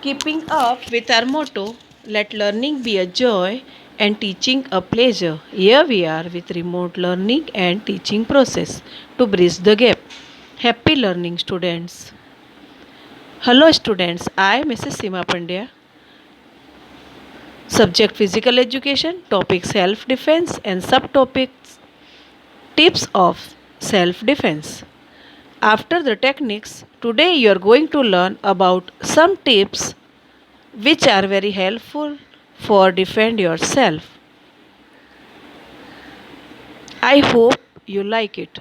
Keeping up with our motto, let learning be a joy and teaching a pleasure. Here we are with remote learning and teaching process to bridge the gap. Happy learning students. Hello students, I Mrs. Seema Pandya. Subject physical education, topic self defense and subtopics tips of self defense. After the techniques, today you are going to learn about some tips which are very helpful for defend yourself. I hope you like it.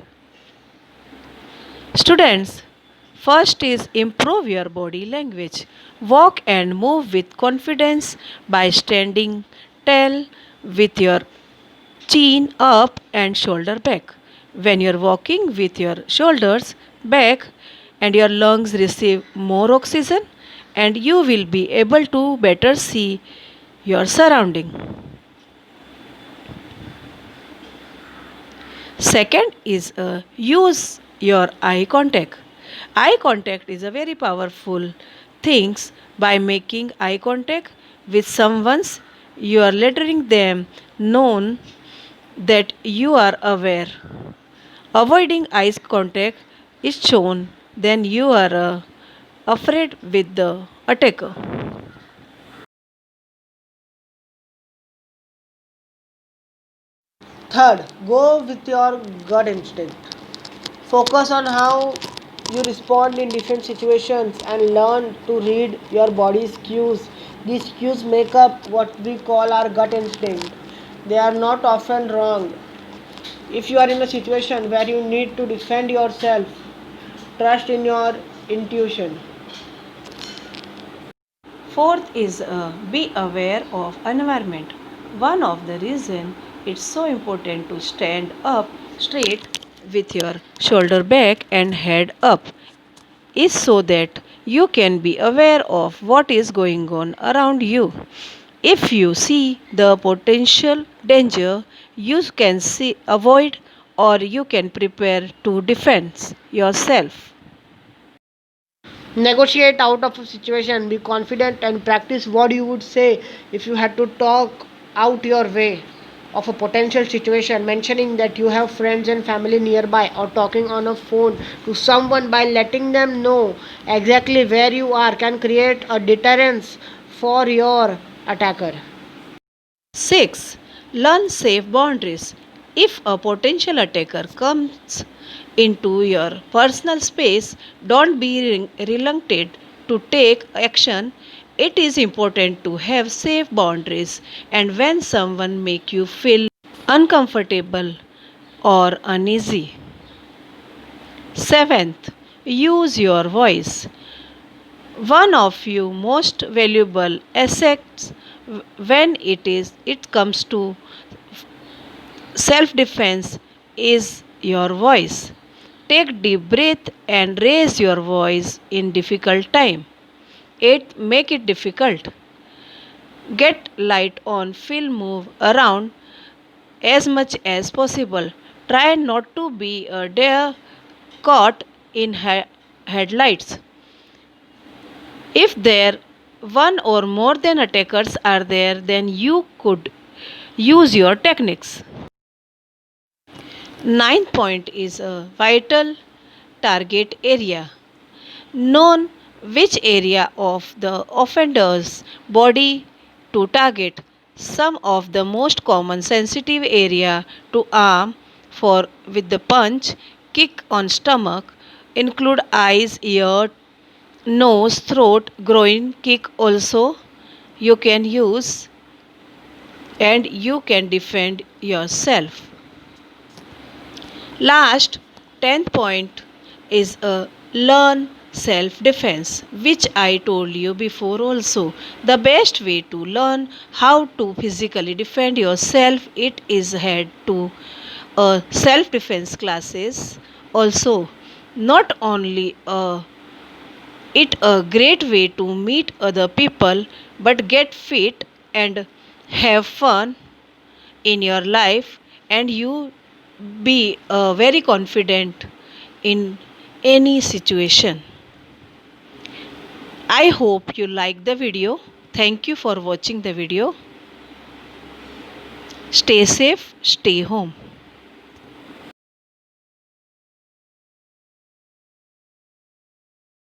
Students, first is improve your body language. Walk and move with confidence by standing tall with your chin up and shoulder back. When you're walking with your shoulders back and your lungs receive more oxygen and you will be able to better see your surrounding. Second is use your eye contact. Eye contact is a very powerful things. By making eye contact with someone's, you are letting them know that you are aware. Avoiding eye contact is shown, then you are afraid with the attacker. Third, go with your gut instinct. Focus on how you respond in different situations and learn to read your body's cues. These cues make up what we call our gut instinct. They are not often wrong. If you are in a situation where you need to defend yourself, trust in your intuition. Fourth is be aware of environment. One of the reason it's so important to stand up straight with your shoulder back and head up is so that you can be aware of what is going on around you. If you see the potential danger, you can see avoid or you can prepare to defend yourself. Negotiate out of a situation, be confident, and practice what you would say if you had to talk out your way of a potential situation, mentioning that you have friends and family nearby, or talking on a phone to someone by letting them know exactly where you are can create a deterrence for your attacker. 6. Learn safe boundaries. If a potential attacker comes into your personal space, don't be reluctant to take action. It is important to have safe boundaries and when someone make you feel uncomfortable or uneasy. 7th, use your voice. One of your most valuable assets when it comes to self defense is your voice. Take deep breath and raise your voice in difficult time. It make it difficult. Get light on, feel move around as much as possible. Try not to be a deer caught in headlights. If there one or more than attackers are there, then you could use your techniques. Ninth point is a vital target area. Known which area of the offender's body to target. Some of the most common sensitive area to arm for with the punch, kick on stomach include eyes, ear, nose, throat, groin, kick also you can use and you can defend yourself. Last 10th point is a learn self defense, which I told you before also. The best way to learn how to physically defend yourself it is head to a self defense classes also. Not only it a great way to meet other people but get fit and have fun in your life and you be very confident in any situation. I hope you like the video. Thank you for watching the video. Stay safe, stay home.